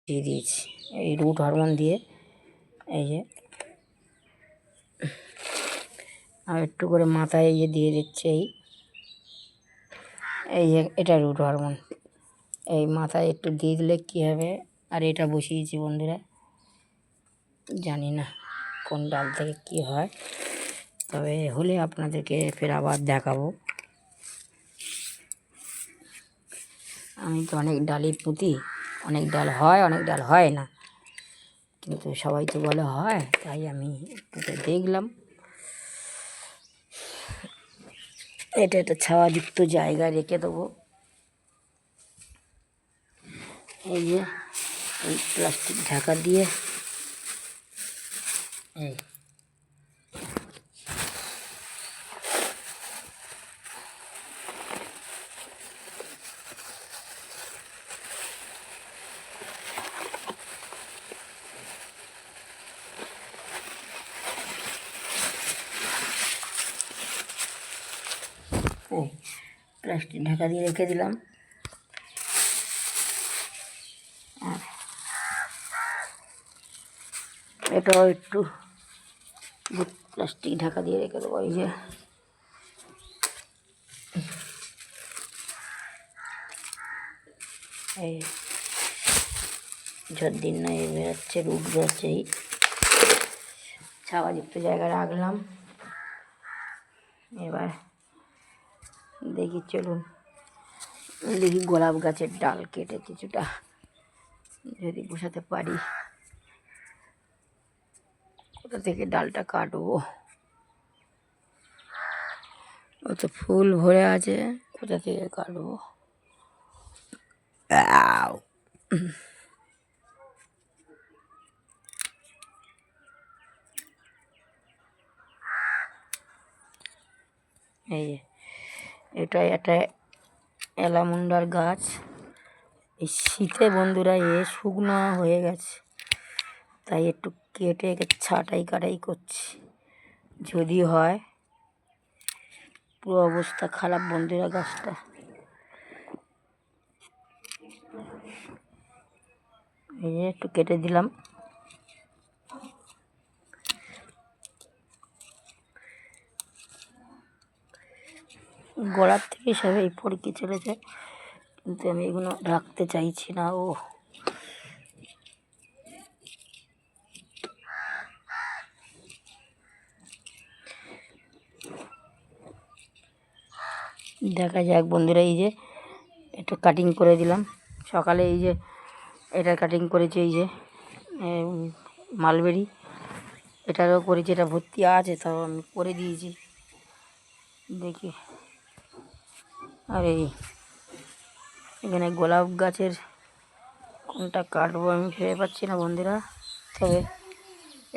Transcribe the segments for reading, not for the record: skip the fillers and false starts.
দিয়ে দিয়েছি এই রুট হরমোন দিয়ে। এই যে আর একটু করে মাথায় এই যে দিয়ে দিচ্ছে এই যে এটা রুট হরমোন। এই মাথায় একটু দিয়ে দিলে কী হবে। আর এটা বসিয়েছি বন্ধুরা, জানি না কোন ডাল থেকে কী হয়, তবে হলে আপনাদেরকে ফের আবার দেখাবো। আমি তো অনেক ডালই পুঁতি, অনেক ডাল হয় অনেক ডাল হয় না, কিন্তু সবাই তো বলে হয়, তাই আমি পুঁতে দেখলাম। এটা একটা ছাওয়াযুক্ত জায়গায় রেখে দেবো। এই যে এই প্লাস্টিক ঢাকা দিয়ে এই প্লাস্টিক ঢাকা দিয়ে রেখে দিলাম। আর এটাও একটু প্লাস্টিক ঢাকা দিয়ে রেখে দেবো। এই যে এই যতদিন না এ বেরোচ্ছে রুট বেরোচ্ছে, এই ছাওয়াযুক্ত জায়গায় রাখলাম। এবার দেখি চলুন দেখি গোলাপ গাছের ডাল কেটে কিছুটা যদি বসাতে পারি। কোথা থেকে ডালটা কাটবো, ও তো ফুল ভরে আছে, কোথা থেকে কাটবো। এই এটা একটা অ্যালামুন্ডার গাছ। এই শীতে বন্ধুরা শুকনো হয়ে গেছে, তাই একটু কেটে একে ছাঁটাই কাটাই করছি। যদি হয়, পুরো অবস্থা খারাপ বন্ধুরা গাছটা। এই যে একটু কেটে দিলাম। গোড়ার থেকে সব এই ফড়কি চলেছে, কিন্তু আমি এগুলো রাখতে চাইছি না। ও দেখা যাক বন্ধুরা। এই যে এটা কাটিং করে দিলাম সকালে, এই যে এটা কাটিং করেছি। এই যে মালবেরি এটারও করেছি, এটা ভর্তি আছে, তাও আমি করে দিয়েছি। দেখি আর এই এখানে গোলাপ গাছের কোনটা কাটবো আমি ভেবে পাচ্ছি না বন্ধুরা। তবে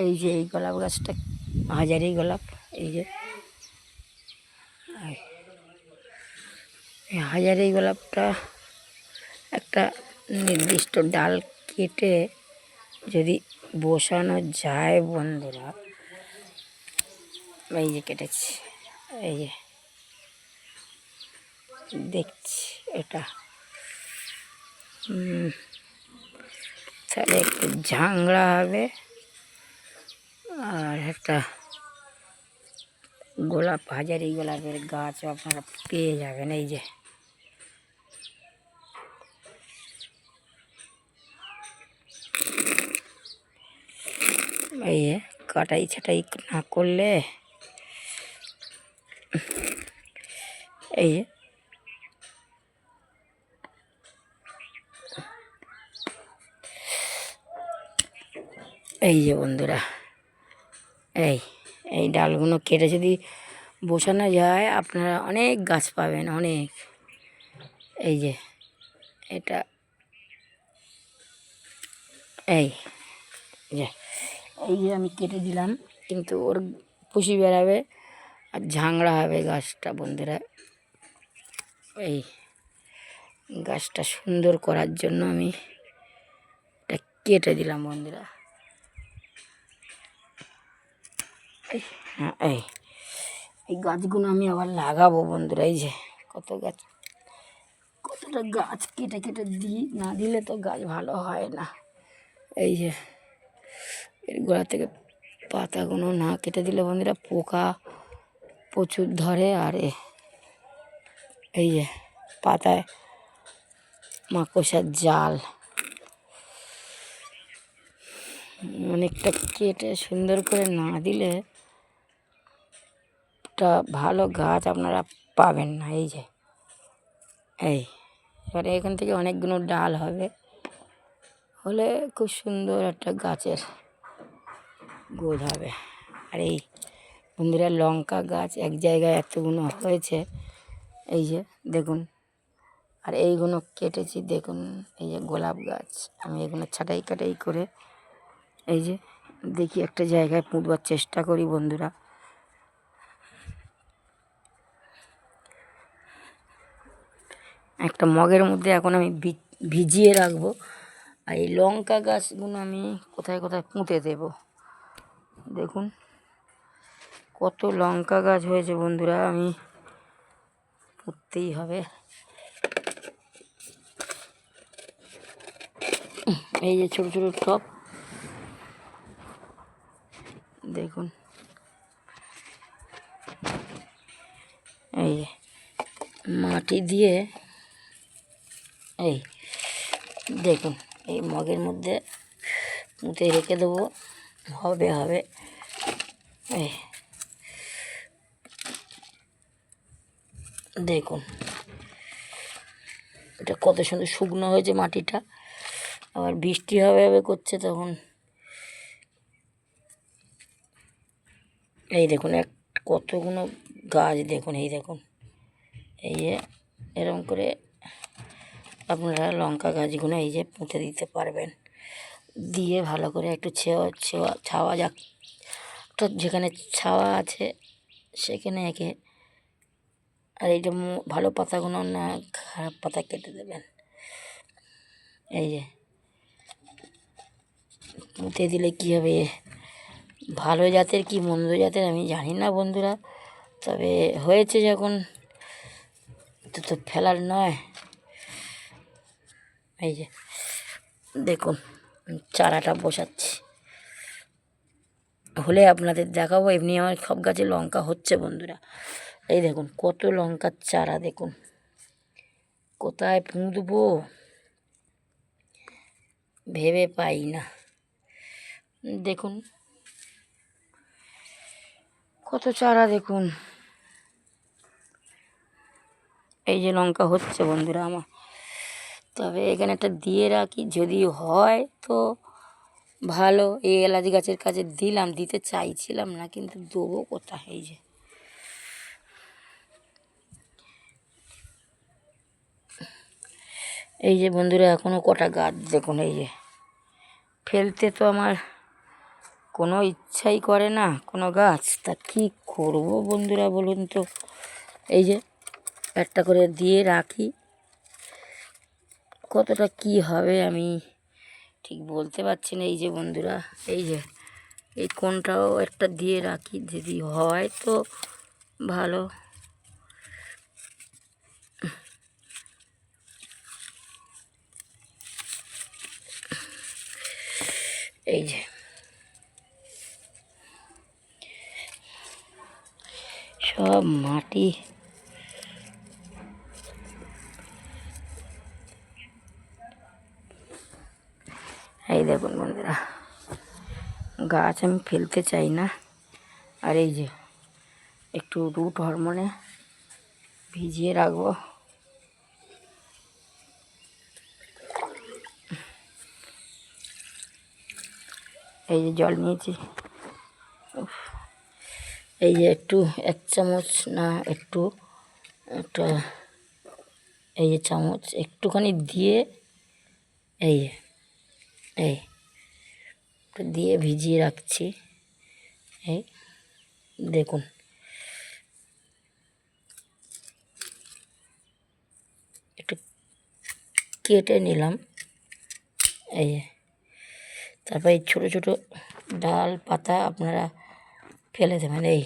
এই যে এই গোলাপ গাছটা হাজারি গোলাপ, এই যে এই হাজারি গোলাপটা একটা নির্দিষ্ট ডাল কেটে যদি বসানো যায় বন্ধুরা। এই যে কেটেছি, এই যে দেখছি এটা তাহলে একটু ঝাংড়া হবে, আর একটা গোলাপ হাজারি গোলাপের গাছও আপনারা পেয়ে যাবেন। এই যে এই কাটাই ছাটাই না করলে এই যে এই যে বন্ধুরা এই এই ডালগুলো কেটে যদি বসানো যায় আপনারা অনেক গাছ পাবেন, অনেক। এই যে এটা এই যে এই যে আমি কেটে দিলাম, কিন্তু ওর পুষি বেড়াবে আর ঝাংড়া হবে গাছটা বন্ধুরা। এই গাছটা সুন্দর করার জন্য আমি এটা কেটে দিলাম বন্ধুরা। হ্যাঁ এই এই গাছগুলো আমি আবার লাগাবো বন্ধুরা। এই যে কত গাছ, কতটা গাছ কেটে কেটে দিই, না দিলে তো গাছ ভালো হয় না। এই যে এর গোড়া থেকে পাতাগুলো না কেটে দিলে বন্ধুরা পোকা প্রচুর ধরে। আর এই যে পাতায় মাকড়সার জাল অনেকটা কেটে সুন্দর করে না দিলে একটা ভালো গাছ আপনারা পাবেন না। এই যে এবারে এখান থেকে অনেকগুলো ডাল হবে, হলে খুব সুন্দর একটা গাছের গোছ হবে। আর এই বন্ধুরা লঙ্কা গাছ এক জায়গায় এতগুলো হয়েছে, এই যে দেখুন। আর এইগুলো কেটেছি দেখুন, এই যে গোলাপ গাছ আমি এগুলো ছাটাই কাটাই করে এই যে দেখি একটা জায়গায় পুঁতবার চেষ্টা করি বন্ধুরা। একটা মগের মধ্যে এখন আমি ভিজিয়ে রাখবো। আর এই লঙ্কা গাছগুলো আমি কোথায় কোথায় পুঁতে দেব। দেখুন কত লঙ্কা গাছ হয়েছে বন্ধুরা, আমি পুঁততেই হবে। এই যে ছোট ছোট টব দেখুন, এই যে মাটি দিয়ে এই দেখুন এই মগের মধ্যে পুঁতে রেখে দেবো, হবে হবে। এই দেখুন এটা কত সুন্দর শুকনো হয়েছে মাটিটা, আবার বৃষ্টি হবে হবে করছে তখন। এই দেখুন কতগুলো গাছ দেখুন, এই দেখুন এই যে এরকম করে আপনারা লঙ্কা গাছগুলো এই যে পুঁতে দিতে পারবেন। দিয়ে ভালো করে একটু ছাওয়া যাক, তো যেখানে ছাওয়া আছে সেখানে একে। আর এইটা ভালো পাতাগুলো না খারাপ পাতা কেটে দেবেন। এই যে পুঁতে দিলে কী হবে, ভালো জাতের কি মন্দ জাতের আমি জানি না বন্ধুরা, তবে হয়েছে যখন তো ফেলার নয়। এই যে দেখুন চারাটা বসাচ্ছি, হলে আপনাদের দেখাবো। এমনি আমার সব গাছে লঙ্কা হচ্ছে বন্ধুরা। এই দেখুন কত লঙ্কার চারা, দেখুন কোথায় পুঁতবো ভেবে পাই না। দেখুন কত চারা, দেখুন এই যে লঙ্কা হচ্ছে বন্ধুরা আমার। তবে এখানে একটা দিয়ে রাখি, যদি হয় তো ভালো। এই এলাচ গাছের কাছে দিলাম, দিতে চাইছিলাম না কিন্তু দেবো কোথায়। এই যে বন্ধুরা এখনও কটা গাছ দেখুন, এই যে ফেলতে তো আমার কোনো ইচ্ছাই করে না কোনো গাছ, তা কী করব বন্ধুরা বলুন তো। এই যে একটা করে দিয়ে রাখি, কতটা কি হবে আমি ঠিক বলতে পারছি না। এই যে বন্ধুরা এই যে এই কোনটাও একটা দিয়ে রাখি, যদি হয় তো ভালো। এই যে সব মাটি, এই দেখুন বন্ধুরা গাছ আমি ফেলতে চাই না। আর এই যে একটু রুট হরমোনে ভিজিয়ে রাখবো। এই যে জল নিয়েছি, এই যে একটু 1 চামচ না একটু একটা, এই যে চামচ একটুখানি দিয়ে এই এই দিয়ে ভিজিয়ে রাখছি। এই দেখুন একটু কেটে নিলাম। এই তারপর এই ছোটো ছোটো ডাল পাতা আপনারা ফেলে দেবেন। এই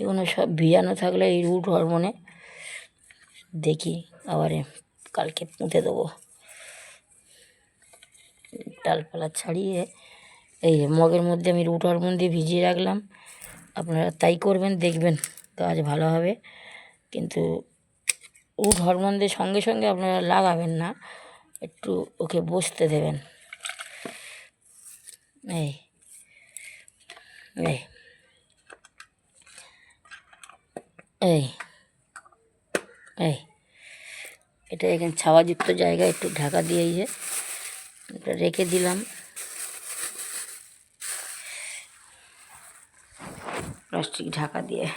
এগুলো সব ভিজানো থাকলে এই রুট হরমোনে দেখি আবার কালকে পুঁতে দেবো। ডালপালা ছাড়িয়ে এই মগের মধ্যে আমি রুট হরমোন দিয়ে ভিজিয়ে রাখলাম। আপনারা তাই করবেন, দেখবেন গাছ ভালো হবে। কিন্তু রুট হরমোন দিয়ে সঙ্গে সঙ্গে আপনারা লাগাবেন না, একটু ওকে বসতে দেবেন। এই এই এই এই এটা এখানে ছাওয়াযুক্ত জায়গায় একটু ঢাকা দিয়ে এই যে এটা রেখে দিলাম প্লাস্টিক ঢাকা দিয়ে।